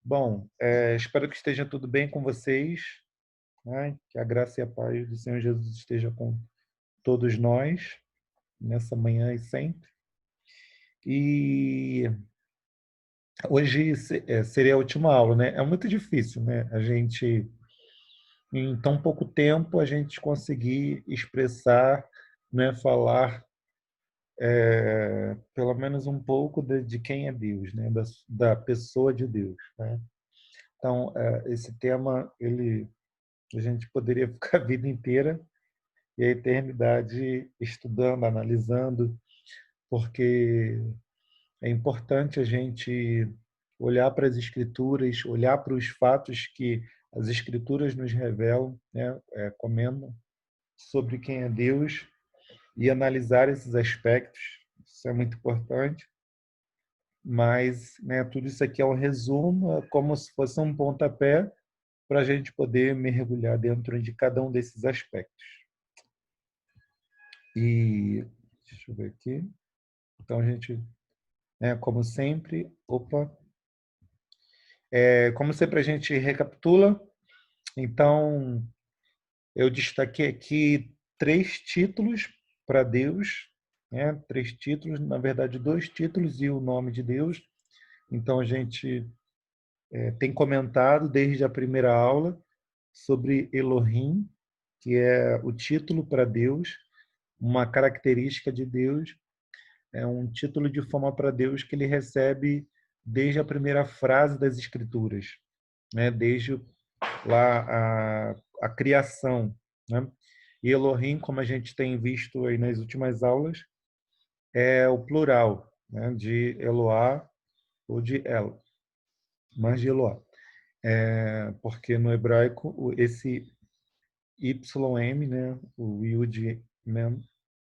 Bom, espero que esteja tudo bem com vocês, né? Que a graça e a paz do Senhor Jesus esteja com todos nós, nessa manhã e sempre. E hoje seria a última aula, né? É muito difícil, né? A gente, em tão pouco tempo, a gente conseguir expressar, né? Falar pelo menos um pouco de quem é Deus, né? Da pessoa de Deus, né? Então, esse tema, a gente poderia ficar a vida inteira e a eternidade estudando, analisando, porque é importante a gente olhar para as Escrituras, olhar para os fatos que as Escrituras nos revelam, né, comentam sobre quem é Deus e analisar esses aspectos. Isso é muito importante, mas, né, tudo isso aqui é um resumo, é como se fosse um pontapé para a gente poder mergulhar dentro de cada um desses aspectos. E deixa eu ver aqui. Então, a gente, né, como sempre, como sempre a gente recapitula. Então, eu destaquei aqui 3 títulos para Deus, né? 3 títulos, na verdade, 2 títulos e o nome de Deus. Então, a gente tem comentado desde a primeira aula sobre Elohim, que é o título para Deus, uma característica de Deus. É um título de fama para Deus que ele recebe desde a primeira frase das Escrituras, né? Desde lá a criação, né? E Elohim, como a gente tem visto aí nas últimas aulas, é o plural, né? De Eloá ou de El, mas de Eloá. Porque no hebraico esse YM, né? O Yud Mem,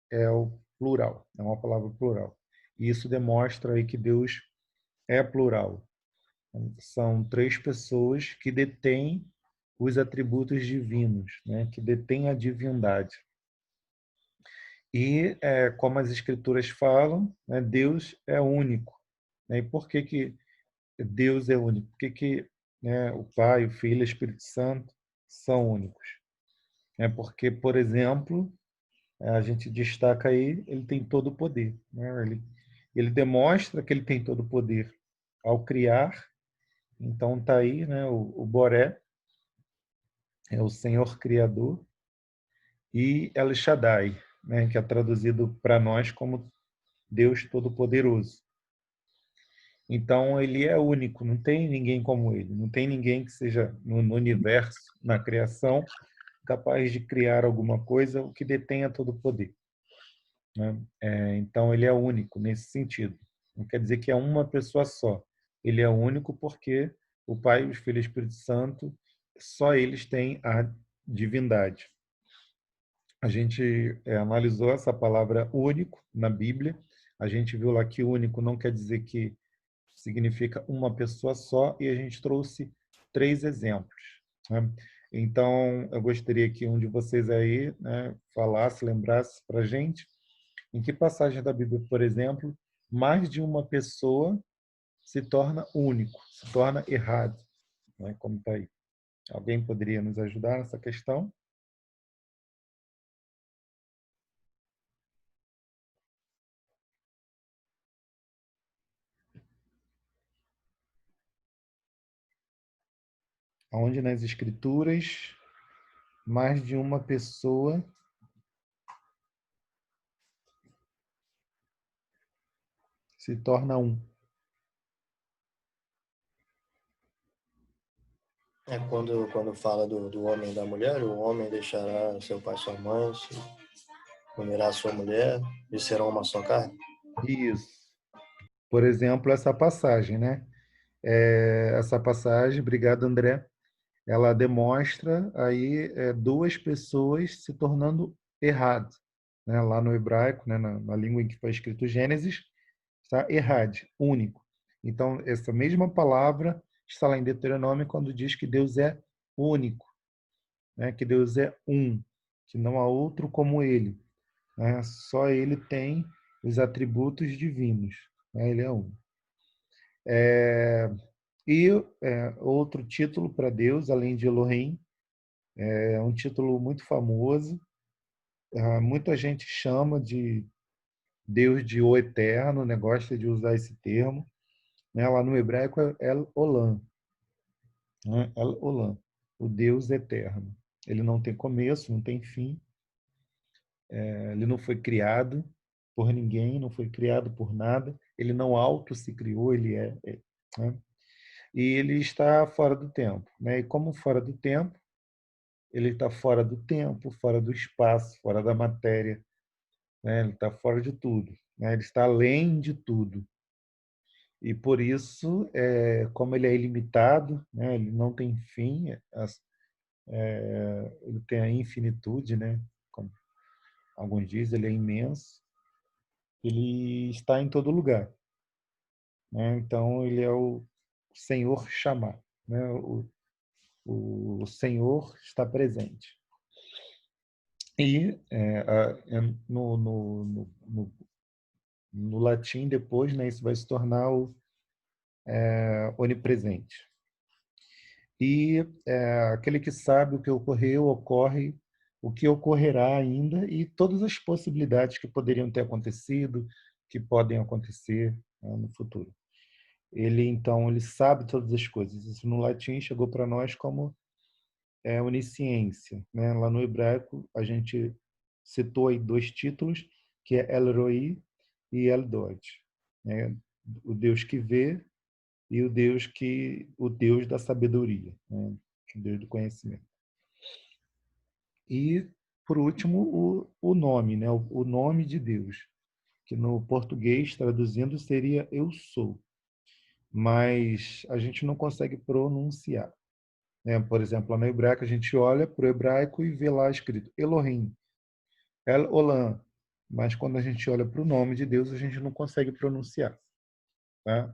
é o plural, é uma palavra plural. E isso demonstra aí que Deus é plural. São 3 pessoas que detêm os atributos divinos, né? Que detêm a divindade. E, como as escrituras falam, né, Deus é único. Né? E por que que Deus é único? Por que que, né, o Pai, o Filho e o Espírito Santo são únicos? É porque, por exemplo, a gente destaca aí, ele tem todo o poder. Né? Ele demonstra que ele tem todo o poder ao criar. Então está aí, né, o Boré, é o Senhor Criador, e El Shaddai, né, que é traduzido para nós como Deus Todo-Poderoso. Então ele é único, não tem ninguém como ele, não tem ninguém que seja no universo, na criação, capaz de criar alguma coisa o que detenha todo o poder. Né? Então ele é único nesse sentido. Não quer dizer que é uma pessoa só. Ele é único porque o Pai, o Filho e o Espírito Santo, só eles têm a divindade. A gente analisou essa palavra único na Bíblia. A gente viu lá que único não quer dizer que significa uma pessoa só, e a gente trouxe 3 exemplos. Né? Então, eu gostaria que um de vocês aí, né, falasse, lembrasse para a gente em que passagem da Bíblia, por exemplo, mais de uma pessoa se torna único, se torna errado, né, como está aí. Alguém poderia nos ajudar nessa questão? Onde nas Escrituras mais de uma pessoa se torna um. Quando fala do homem e da mulher, o homem deixará seu pai e sua mãe, se unirá a sua mulher e serão uma só carne. Isso. Por exemplo, essa passagem, né? Essa passagem, obrigado, André, ela demonstra aí 2 pessoas se tornando errado, né? Lá no hebraico, né? Na língua em que foi escrito Gênesis, está errado, único. Então, essa mesma palavra está lá em Deuteronômio quando diz que Deus é único, né? Que Deus é um, que não há outro como ele, né? Só ele tem os atributos divinos, né? Ele é um. E outro título para Deus, além de Elohim, é um título muito famoso. Muita gente chama de Deus de O Eterno, né? Gosta de usar esse termo. Né? Lá no hebraico é El Olam, né? El Olam, o Deus eterno. Ele não tem começo, não tem fim. Ele não foi criado por ninguém, não foi criado por nada. Ele não auto se criou, ele né? E ele está fora do tempo, né? E como fora do tempo, ele está fora do tempo, fora do espaço, fora da matéria, né? Ele está fora de tudo, né? Ele está além de tudo. E por isso, como ele é ilimitado, né? Ele não tem fim, ele tem a infinitude, né? Como alguns dizem, ele é imenso. Ele está em todo lugar, né? Então ele é o Senhor chamar, né? O Senhor está presente. E no latim, depois, né, isso vai se tornar o onipresente. E aquele que sabe o que ocorreu, ocorre, o que ocorrerá ainda e todas as possibilidades que poderiam ter acontecido, que podem acontecer, né, no futuro. Então, ele sabe todas as coisas. Isso no latim chegou para nós como onisciência, né? Lá no hebraico, a gente citou aí dois títulos, que é El Roi e El Dod, né? O Deus que vê e o Deus da sabedoria, né? O Deus do conhecimento. E, por último, o nome, né? O nome de Deus, que no português, traduzindo, seria Eu Sou, mas a gente não consegue pronunciar, né? Por exemplo, lá no hebraico, a gente olha para o hebraico e vê lá escrito Elohim, El Olam, mas quando a gente olha para o nome de Deus, a gente não consegue pronunciar, né?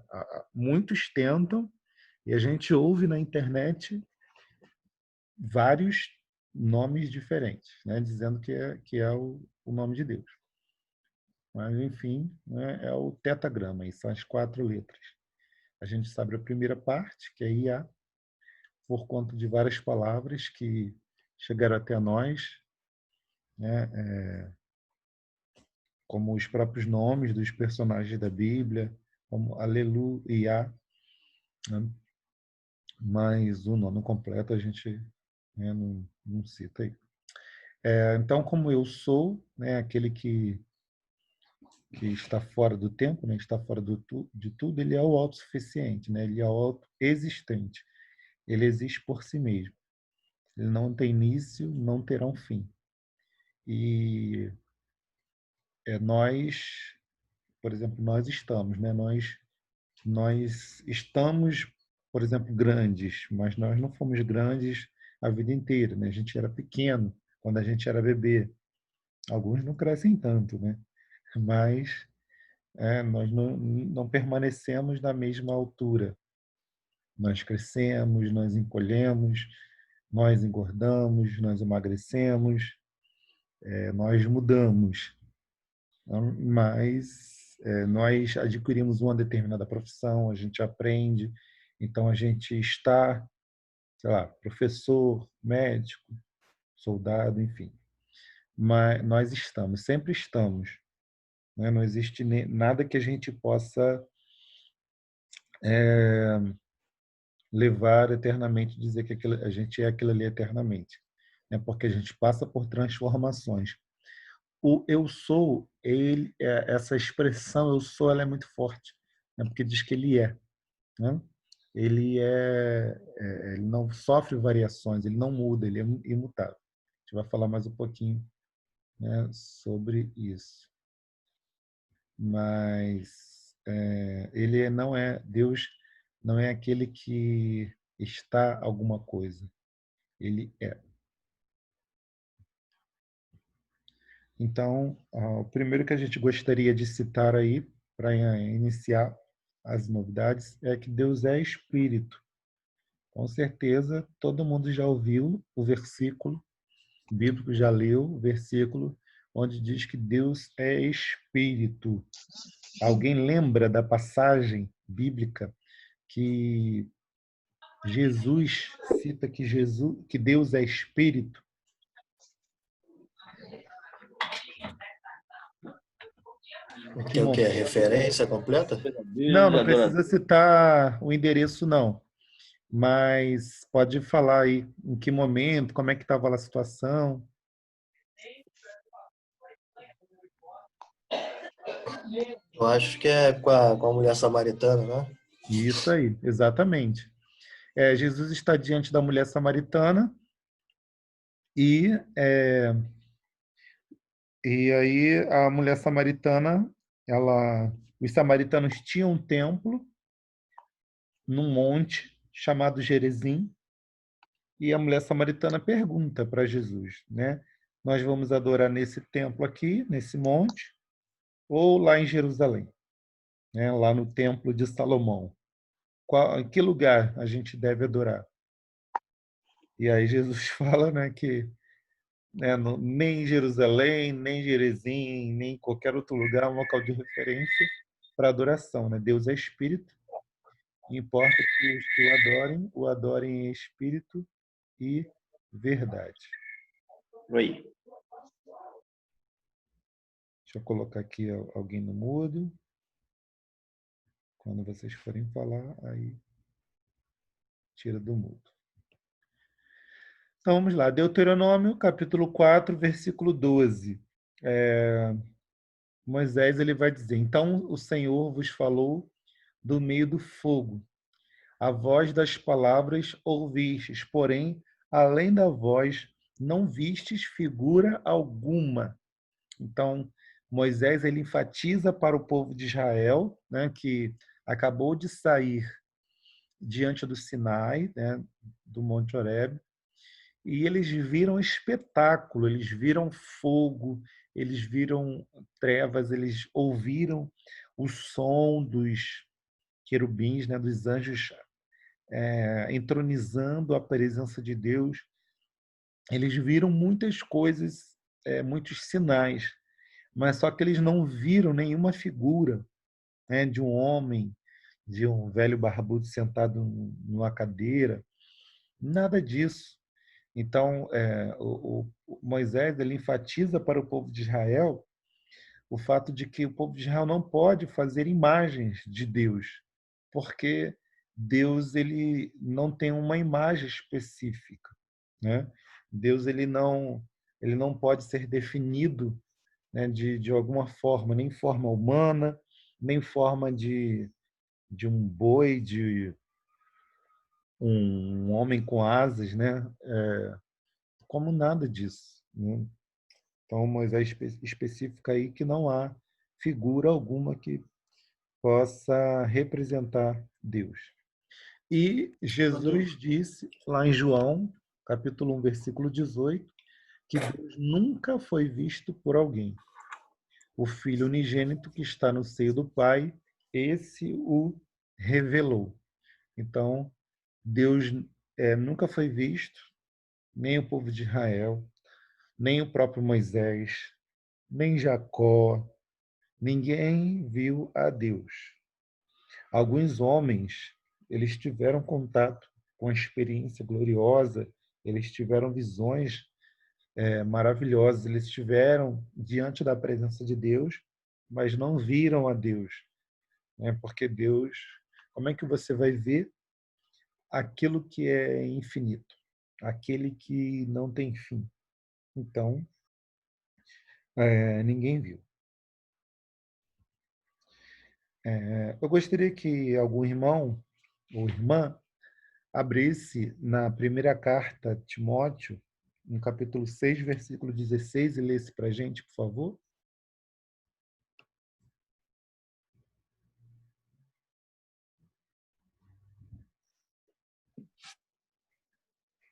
Muitos tentam, e a gente ouve na internet vários nomes diferentes, né? Dizendo que é o nome de Deus. Mas, enfim, né? É o tetagrama, são as 4 letras. A gente sabe a primeira parte, que é Iá, por conta de várias palavras que chegaram até nós, né? Como os próprios nomes dos personagens da Bíblia, como Aleluia, né? Mas o nome completo a gente, né, não cita aí. Então, como eu sou, né, aquele que está fora do tempo, né, está fora de tudo, ele é o autossuficiente, né, ele é o autoexistente. Ele existe por si mesmo. Ele não tem início, não terá um fim. E nós, por exemplo, nós estamos, né, nós estamos, por exemplo, grandes, mas nós não fomos grandes a vida inteira, né? A gente era pequeno quando a gente era bebê. Alguns não crescem tanto, né? Mas nós não permanecemos na mesma altura. Nós crescemos, nós encolhemos, nós engordamos, nós emagrecemos, nós mudamos. Mas nós adquirimos uma determinada profissão, a gente aprende, então a gente está, sei lá, professor, médico, soldado, enfim. Mas nós estamos, sempre estamos, né? Não existe nada que a gente possa levar eternamente, dizer que a gente é aquilo ali eternamente, né? Porque a gente passa por transformações. O eu sou, essa expressão eu sou, ela é muito forte, né? Porque diz que ele é, né? Ele não sofre variações, ele não muda, ele é imutável. A gente vai falar mais um pouquinho, né, sobre isso. Mas ele não é Deus, não é aquele que está alguma coisa, ele é. Então, o primeiro que a gente gostaria de citar aí para iniciar as novidades é que Deus é espírito. Com certeza todo mundo já ouviu o versículo bíblico, já leu o versículo onde diz que Deus é espírito. Alguém lembra da passagem bíblica que Jesus cita que Deus é espírito. Em que Tem o quê? momento? Referência completa? Não, Deus, não adorando. precisa citar o endereço, não. Mas pode falar aí em que momento, como é que estava a situação. Eu acho que é com a mulher samaritana, né? Isso aí, exatamente. Jesus está diante da mulher samaritana e, e aí a mulher samaritana, os samaritanos tinham um templo num monte chamado Gerizim, e a mulher samaritana pergunta para Jesus, né? Nós vamos adorar nesse templo aqui, nesse monte, ou lá em Jerusalém, né? Lá no templo de Salomão. Em que lugar a gente deve adorar? E aí Jesus fala, né, que né, nem Jerusalém, nem Gerizim, nem qualquer outro lugar é um local de referência para adoração, né? Deus é espírito, e importa que os que o adorem em espírito e verdade. Oi. Deixa eu colocar aqui alguém no mudo. Quando vocês forem falar, aí tira do mudo. Então vamos lá, Deuteronômio, capítulo 4, versículo 12. Moisés ele vai dizer: Então o Senhor vos falou do meio do fogo. A voz das palavras ouvistes, porém, além da voz, não vistes figura alguma. Então, Moisés ele enfatiza para o povo de Israel, né, que acabou de sair diante do Sinai, né, do Monte Horebe, e eles viram espetáculo, eles viram fogo, eles viram trevas, eles ouviram o som dos querubins, né, dos anjos entronizando a presença de Deus. Eles viram muitas coisas, muitos sinais, mas só que eles não viram nenhuma figura, né, de um homem, de um velho barbudo sentado numa cadeira, nada disso. Então, o Moisés ele enfatiza para o povo de Israel o fato de que o povo de Israel não pode fazer imagens de Deus, porque Deus ele não tem uma imagem específica, né? Deus ele não pode ser definido, né, de alguma forma, nem forma humana, nem forma de um boi, de um homem com asas, né? Como nada disso, né? Então, Moisés especifica aí que não há figura alguma que possa representar Deus. E Jesus disse lá em João, capítulo 1, versículo 18, que Deus nunca foi visto por alguém. O Filho unigênito que está no seio do Pai, esse o revelou. Então, Deus nunca foi visto, nem o povo de Israel, nem o próprio Moisés, nem Jacó, ninguém viu a Deus. Alguns homens, eles tiveram contato com a experiência gloriosa, eles tiveram visões maravilhosas, eles estiveram diante da presença de Deus, mas não viram a Deus, né? Porque Deus, como é que você vai ver aquilo que é infinito, aquele que não tem fim? Então, ninguém viu. Eu gostaria que algum irmão ou irmã abrisse na primeira carta a Timóteo, no capítulo 6, versículo 16, e lesse para a gente, por favor.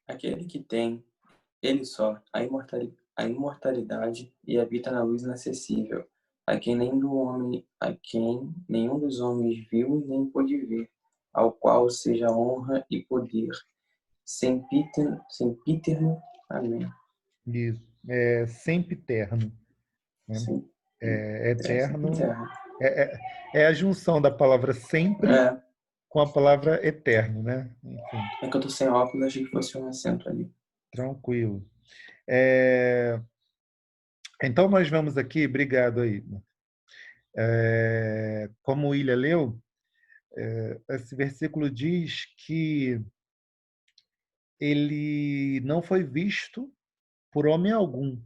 Aquele que tem, ele só, a imortalidade e habita na luz inacessível, a quem nenhum dos homens viu nem pôde ver, ao qual seja honra e poder, sempiterno. Amém. Isso. É sempiterno, né? Sim, É eterno. sempiterno. É a junção da palavra sempre É, com a palavra eterno, né? Enfim, É que eu tô sem óculos, achei que fosse um acento ali. tranquilo. É, Então, nós vamos aqui, obrigado aí. Como o Ilha leu, esse versículo diz que ele não foi visto por homem algum.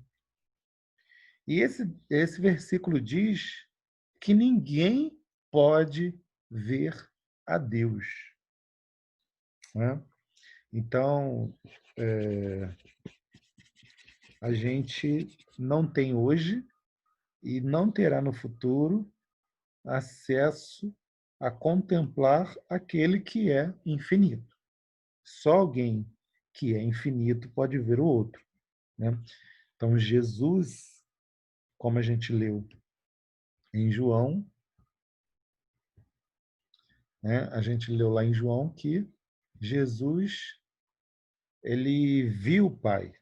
E esse versículo diz que ninguém pode ver a Deus, né? Então, a gente não tem hoje e não terá no futuro acesso a contemplar aquele que é infinito. Só alguém que é infinito pode ver o outro, né? Então, Jesus, como a gente leu em João, né? A gente leu lá em João que Jesus ele viu o Pai,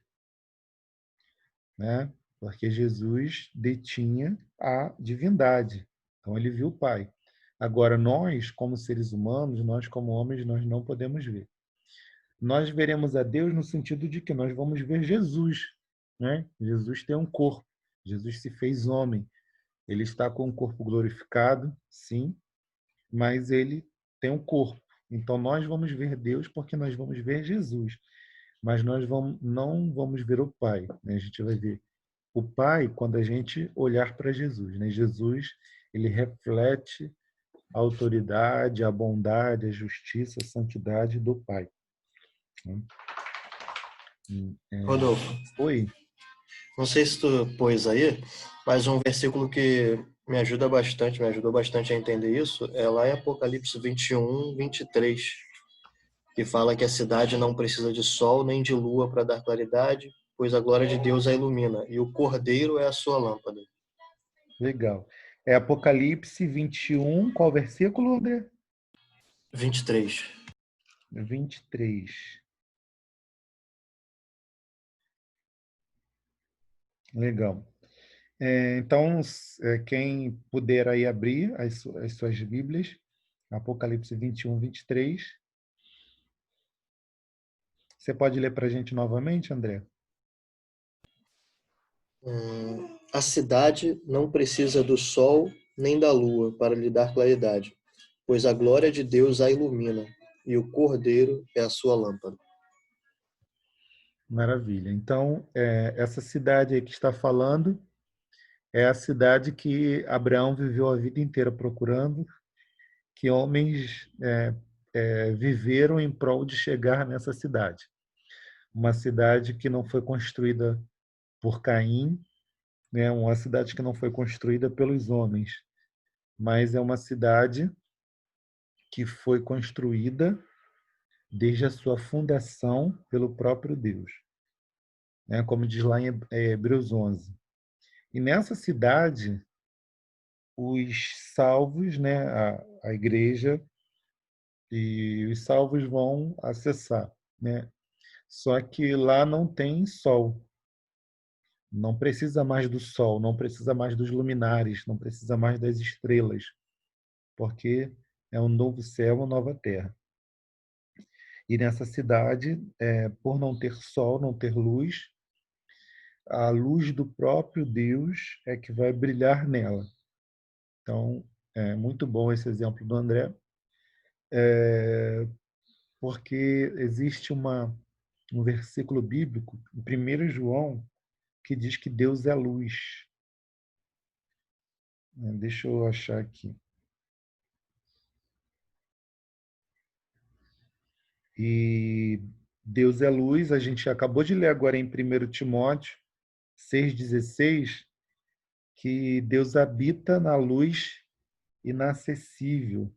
né? Porque Jesus detinha a divindade. Então ele viu o Pai. Agora nós, como seres humanos, nós como homens, nós não podemos ver. Nós veremos a Deus no sentido de que nós vamos ver Jesus, né? Jesus tem um corpo. Jesus se fez homem. Ele está com um corpo glorificado, sim, mas ele tem um corpo. Então nós vamos ver Deus porque nós vamos ver Jesus, mas nós não vamos ver o Pai, né? A gente vai ver o Pai quando a gente olhar para Jesus, né? Jesus, ele reflete a autoridade, a bondade, a justiça, a santidade do Pai, né? Rodolfo, Oi, não sei se tu pôs aí, mas um versículo que me ajuda bastante, me ajudou bastante a entender isso, é lá em Apocalipse 21, 23, que fala que a cidade não precisa de sol nem de lua para dar claridade, pois a glória de Deus a ilumina, e o Cordeiro é a sua lâmpada. legal. É Apocalipse 21, qual versículo, André? 23. 23. Legal. Então, quem puder aí abrir as suas Bíblias, Apocalipse 21, 23. Você pode ler para a gente novamente, André? A cidade não precisa do sol nem da lua para lhe dar claridade, pois a glória de Deus a ilumina, e o Cordeiro é a sua lâmpada. Maravilha. Então, essa cidade aí que está falando é a cidade que Abraão viveu a vida inteira procurando, que homens viveram em prol de chegar nessa cidade. Uma cidade que não foi construída por Caim, né? Uma cidade que não foi construída pelos homens, mas é uma cidade que foi construída desde a sua fundação pelo próprio Deus, né? Como diz lá em Hebreus 11. E nessa cidade, os salvos, né, a igreja e os salvos vão acessar, né? Só que lá não tem sol, não precisa mais do sol, não precisa mais dos luminares, não precisa mais das estrelas, porque é um novo céu, uma nova terra. E nessa cidade, por não ter sol, não ter luz, a luz do próprio Deus é que vai brilhar nela. Então, é muito bom esse exemplo do André, porque existe um versículo bíblico, em 1 João, que diz que Deus é luz. Deixa eu achar aqui. E Deus é luz, a gente acabou de ler agora em 1 Timóteo 6,16, que Deus habita na luz inacessível,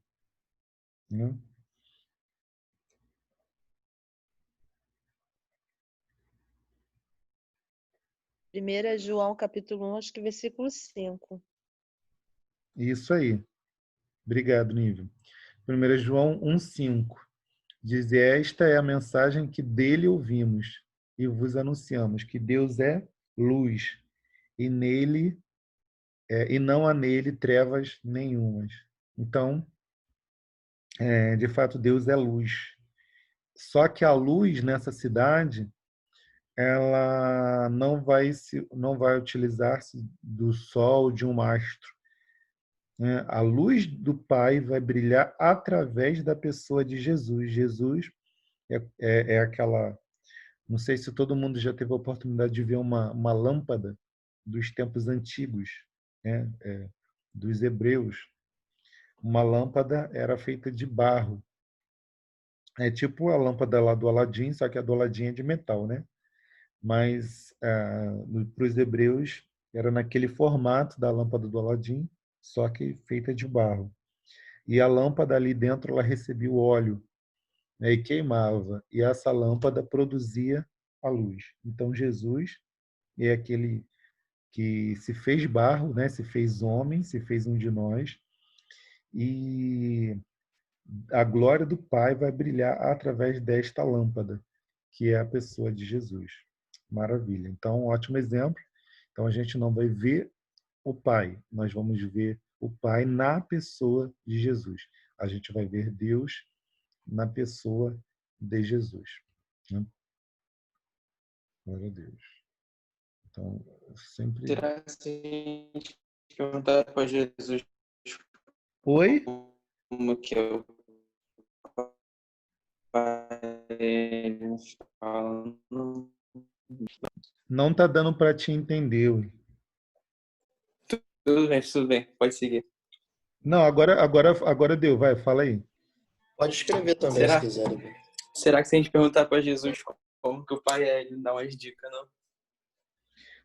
né? 1 João capítulo 1, acho que versículo 5. Isso aí. Obrigado, Nívia. 1 João 1,5 diz: esta é a mensagem que dele ouvimos e vos anunciamos, que Deus é luz e nele e não há nele trevas nenhumas. Então, De fato, Deus é luz. Só que a luz nessa cidade, ela não vai utilizar-se do sol, de um astro, né? A luz do Pai vai brilhar através da pessoa de Jesus. Jesus é aquela. Não sei se todo mundo já teve a oportunidade de ver uma lâmpada dos tempos antigos, né? Dos hebreus. Uma lâmpada era feita de barro. É tipo a lâmpada lá do Aladim, só que a do Aladim é de metal, né? Mas para os hebreus era naquele formato da lâmpada do Aladim, só que feita de barro. E a lâmpada ali dentro ela recebia o óleo, né, e queimava. E essa lâmpada produzia a luz. Então Jesus é aquele que se fez barro, né, se fez homem, se fez um de nós, e a glória do Pai vai brilhar através desta lâmpada, que é a pessoa de Jesus. Maravilha. Então, um ótimo exemplo. Então, a gente não vai ver o Pai, nós vamos ver o Pai na pessoa de Jesus. A gente vai ver Deus na pessoa de Jesus, né? Glória a Deus. Então, sempre. Será que se a gente perguntar para Jesus Oi? como que é o Pai, nos fala, não. Não está dando para te entender. Tudo bem, pode seguir. Não, agora deu. Vai, fala aí. Pode escrever também, se Será? quiser. Depois. Será que se a gente perguntar para Jesus como que o Pai é, ele dá umas dicas, não?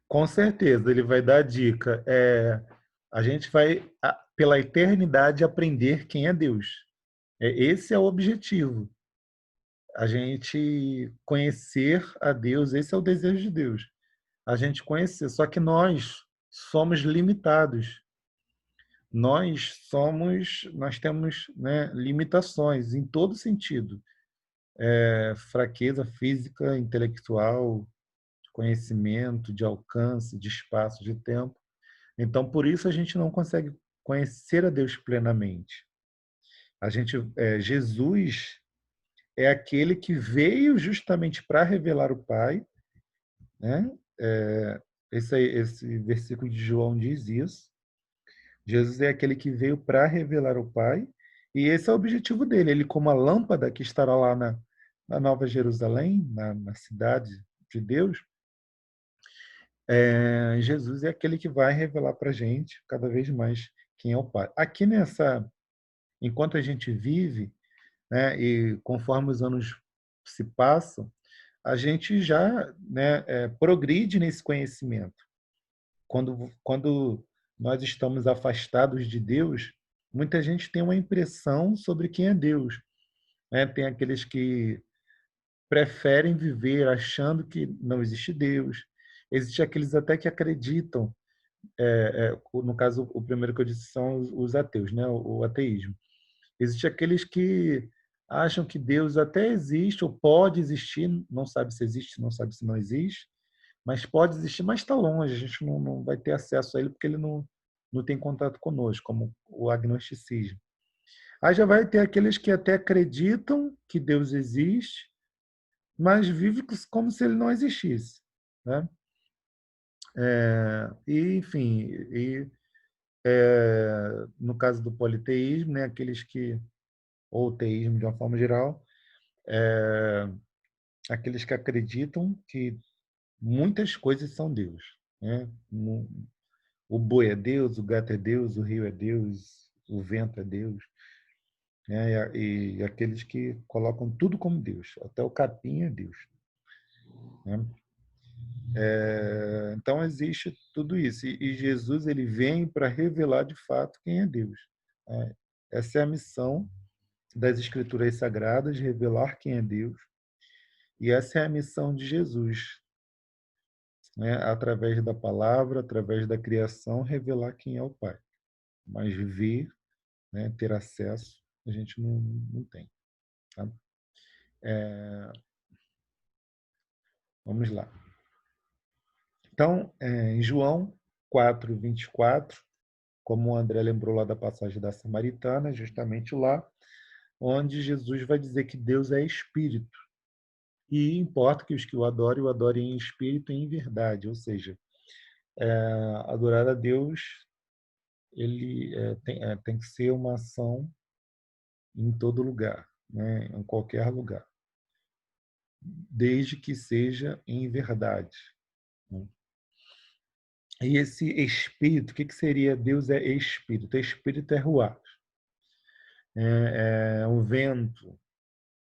Com certeza, ele vai dar a dica. A gente vai, pela eternidade, aprender quem é Deus. Esse é o objetivo. A gente conhecer a Deus, esse é o desejo de Deus. A gente conhecer. Só que nós somos limitados. Nós temos, né, limitações em todo sentido. Fraqueza física, intelectual, de conhecimento, de alcance, de espaço, de tempo. Então, por isso a gente não consegue conhecer a Deus plenamente. Jesus é aquele que veio justamente para revelar o Pai, né? Esse versículo de João diz isso. Jesus é aquele que veio para revelar o Pai, e esse é o objetivo dele. Ele, como a lâmpada que estará lá na Nova Jerusalém, na cidade de Deus, Jesus é aquele que vai revelar para a gente cada vez mais quem é o Pai. Aqui enquanto a gente vive, né, e conforme os anos se passam, a gente já, né, progride nesse conhecimento. Quando nós estamos afastados de Deus, muita gente tem uma impressão sobre quem é Deus, né? Tem aqueles que preferem viver achando que não existe Deus. Existem aqueles até que acreditam. No caso, o primeiro que eu disse são os ateus, né? O ateísmo. Existem aqueles que acham que Deus até existe ou pode existir, não sabe se existe, não sabe se não existe, mas pode existir, mas está longe, a gente não vai ter acesso a ele porque ele não tem contato conosco, como o agnosticismo. Aí já vai ter aqueles que até acreditam que Deus existe, mas vivem como se ele não existisse, né? Enfim, no caso do politeísmo, né, aqueles que, ou o teísmo de uma forma geral, aqueles que acreditam que muitas coisas são Deus, né? O boi é Deus, o gato é Deus, o rio é Deus, o vento é Deus, né? E aqueles que colocam tudo como Deus, até o capim é Deus, né? Então existe tudo isso e Jesus ele vem para revelar de fato quem é Deus, né? Essa é a missão das Escrituras Sagradas, revelar quem é Deus, e essa é a missão de Jesus, né? Através da palavra, através da criação, revelar quem é o Pai. Mas ver, né, ter acesso, a gente não tem. Tá? Vamos lá. Então, em João 4:24, como o André lembrou lá da passagem da Samaritana, justamente lá, onde Jesus vai dizer que Deus é espírito. E importa que os que o adorem em espírito e em verdade. Ou seja, adorar a Deus ele tem que ser uma ação em todo lugar, né? Em qualquer lugar, desde que seja em verdade, né? E esse espírito, o que seria? Deus é espírito. Espírito é ruach, é um vento,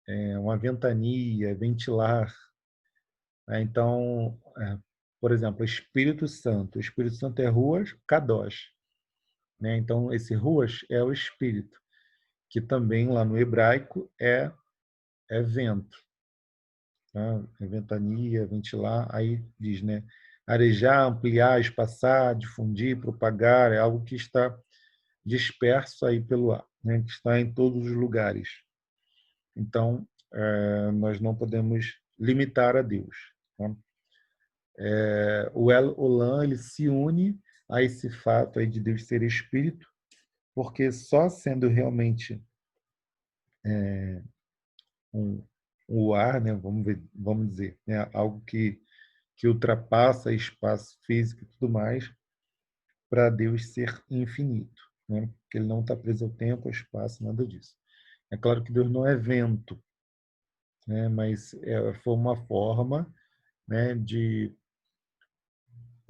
é uma ventania, é ventilar, né? Então, por exemplo, Espírito Santo. O Espírito Santo é ruach kadosh, né? Então, esse ruach é o espírito, que também lá no hebraico é vento, tá? É ventania, ventilar, aí diz, né? Arejar, ampliar, espaçar, difundir, propagar, é algo que está disperso aí pelo ar, né? Que está em todos os lugares. Então, nós não podemos limitar a Deus, tá? O El Olam, ele se une a esse fato aí de Deus ser espírito, porque só sendo realmente um, o ar, né, vamos dizer, né, algo que ultrapassa espaço físico e tudo mais, para Deus ser infinito, né? Porque ele não está preso ao tempo, ao espaço, nada disso. É claro que Deus não é vento, né? Mas foi uma forma, né, de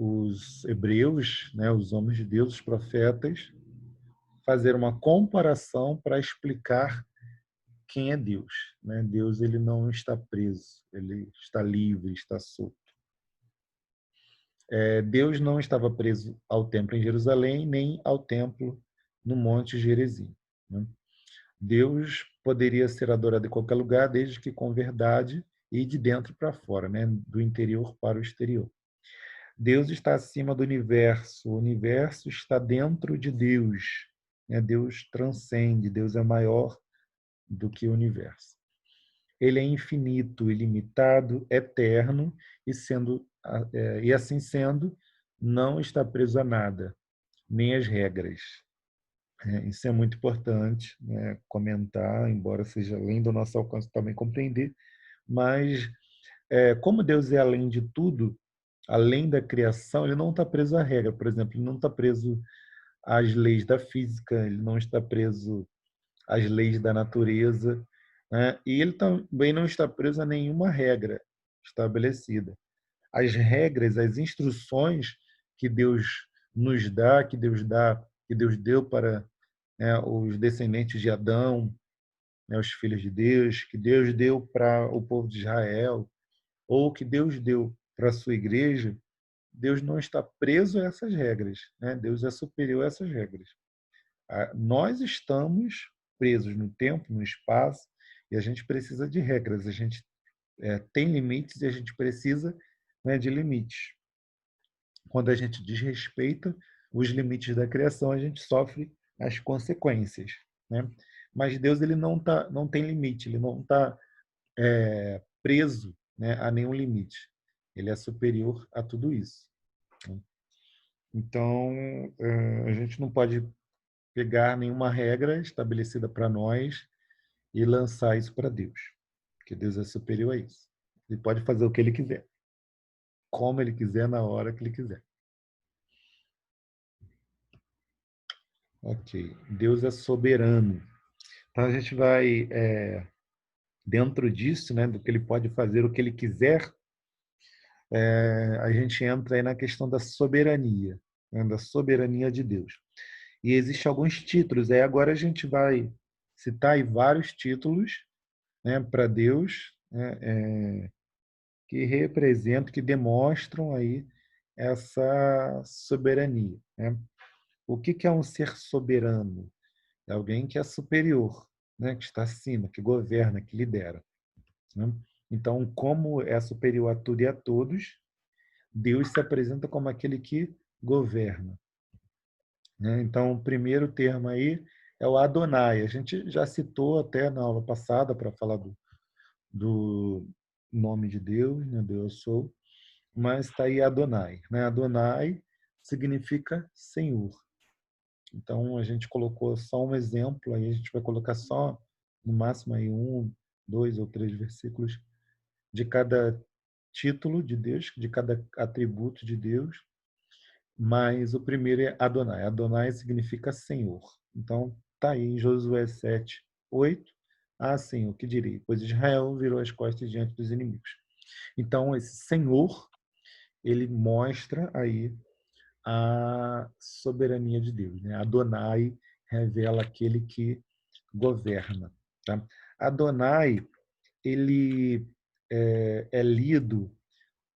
os hebreus, né, os homens de Deus, os profetas, fazer uma comparação para explicar quem é Deus, né? Deus ele não está preso, ele está livre, está solto. Deus não estava preso ao templo em Jerusalém, nem ao templo no Monte Gerizim, né? Deus poderia ser adorado em qualquer lugar, desde que com verdade e de dentro para fora, né? Do interior para o exterior. Deus está acima do universo, o universo está dentro de Deus, né? Deus transcende, Deus é maior do que o universo. Ele é infinito, ilimitado, eterno e assim sendo, não está preso a nada, nem às regras. Isso é muito importante, né, comentar, embora seja além do nosso alcance também compreender, mas como Deus é além de tudo, além da criação, ele não está preso à regra. Por exemplo, ele não está preso às leis da física, ele não está preso às leis da natureza, né? E ele também não está preso a nenhuma regra estabelecida. As regras, as instruções que Deus nos dá, que Deus deu para, né, os descendentes de Adão, né, os filhos de Deus, que Deus deu para o povo de Israel, ou que Deus deu para a sua igreja, Deus não está preso a essas regras, né? Deus é superior a essas regras. Nós estamos presos no tempo, no espaço, e a gente precisa de regras. A gente tem limites e a gente precisa, né, de limites. Quando a gente desrespeita os limites da criação, a gente sofre as consequências, né? Mas Deus ele não tem limite, ele não está preso, né, a nenhum limite. Ele é superior a tudo isso, né? Então, a gente não pode pegar nenhuma regra estabelecida para nós e lançar isso para Deus, porque Deus é superior a isso. Ele pode fazer o que ele quiser, como ele quiser, na hora que ele quiser. Ok. Deus é soberano. Então a gente vai, dentro disso, né, do que ele pode fazer, o que ele quiser, a gente entra aí na questão da soberania, né, da soberania de Deus. E existem alguns títulos. Aí agora a gente vai citar aí vários títulos, né, para Deus, né, que representam, que demonstram aí essa soberania, né? O que é um ser soberano? É alguém que é superior, né, que está acima, que governa, que lidera, né? Então, como é superior a tudo e a todos, Deus se apresenta como aquele que governa, né? Então, o primeiro termo aí é o Adonai. A gente já citou até na aula passada para falar do nome de Deus, né, do Eu Sou, mas está aí Adonai, né? Adonai significa Senhor. Então, a gente colocou só um exemplo, aí a gente vai colocar só no máximo aí 1, 2 ou 3 versículos de cada título de Deus, de cada atributo de Deus, mas o primeiro é Adonai. Adonai significa Senhor. Então, está aí em Josué 7, 8. Ah, Senhor, que direi? Pois Israel virou as costas diante dos inimigos. Então, esse Senhor, ele mostra aí a soberania de Deus, né? Adonai revela aquele que governa, tá? Adonai, ele é lido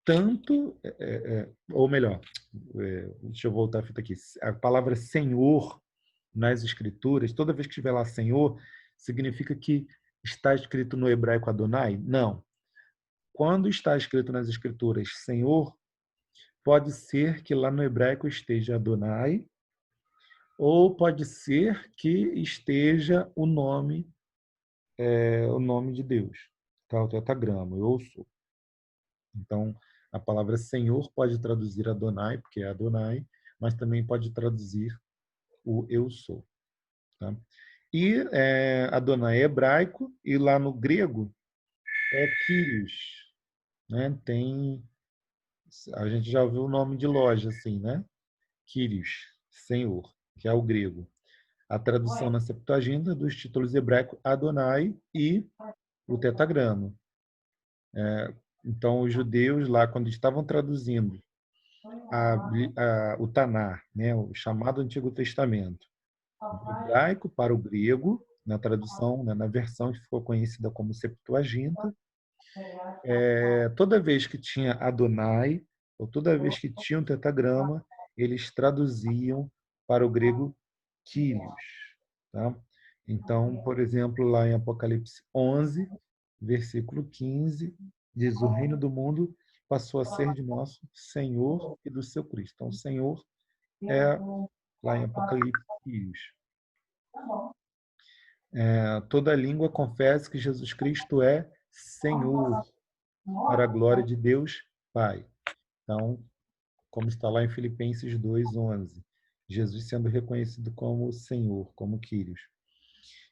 tanto, ou melhor, deixa eu voltar a fita aqui. A palavra Senhor nas Escrituras, toda vez que estiver lá Senhor, significa que está escrito no hebraico Adonai? Não. Quando está escrito nas Escrituras Senhor, pode ser que lá no hebraico esteja Adonai, ou pode ser que esteja o nome de Deus, tá? O tetragrama, eu sou. Então, a palavra Senhor pode traduzir Adonai, porque é Adonai, mas também pode traduzir o eu sou. Tá? E Adonai é hebraico, e lá no grego é Kyrios. Né? A gente já ouviu o nome de loja assim, né? Kyrios, Senhor, que é o grego. A tradução na Septuaginta dos títulos hebraicos Adonai e o tetragrama. Então, os judeus lá, quando estavam traduzindo o Tanar, né, o chamado Antigo Testamento, do hebraico para o grego, na tradução, né, na versão que ficou conhecida como Septuaginta, toda vez que tinha Adonai, ou toda vez que tinha um tetragrama, eles traduziam para o grego Kyrios. Tá? Então, por exemplo, lá em Apocalipse 11, versículo 15, diz: o reino do mundo passou a ser de nosso Senhor e do seu Cristo. Então, Senhor é, lá em Apocalipse, Kyrios. Toda língua confessa que Jesus Cristo é Senhor, para a glória de Deus Pai. Então, como está lá em Filipenses 2:11, Jesus sendo reconhecido como Senhor, como Kyrios.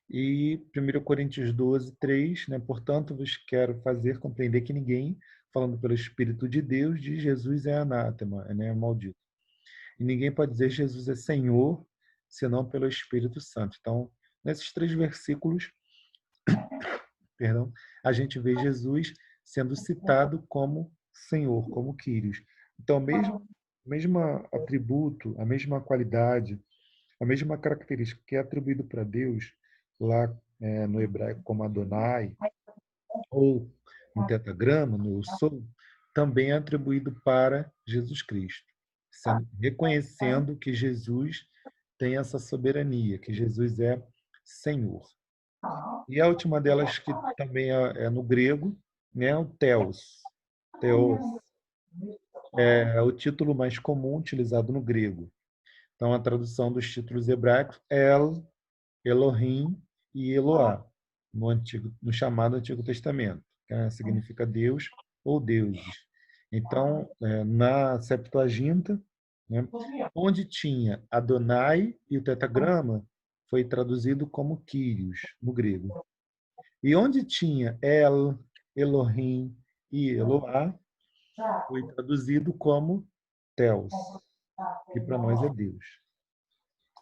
E 1 Coríntios 12:3, né? Portanto, vos quero fazer compreender que ninguém, falando pelo Espírito de Deus, diz Jesus é anátema, né? Maldito. E ninguém pode dizer Jesus é Senhor, senão pelo Espírito Santo. Então, nesses 3 versículos, perdão, a gente vê Jesus sendo citado como Senhor, como Kyrios. Então, mesmo atributo, a mesma qualidade, a mesma característica que é atribuído para Deus, lá no hebraico como Adonai, ou no tetragrama, no Eu Sou, também é atribuído para Jesus Cristo, reconhecendo que Jesus tem essa soberania, que Jesus é Senhor. E a última delas, que também é no grego, né, o Theos. Theos é o título mais comum utilizado no grego. Então, a tradução dos títulos hebraicos é El, Elohim e Eloá, no chamado Antigo Testamento, que significa Deus ou deuses. Então, na Septuaginta, né, onde tinha Adonai e o tetragrama, foi traduzido como Kyrios, no grego. E onde tinha El, Elohim e Eloá, foi traduzido como Theos, que para nós é Deus.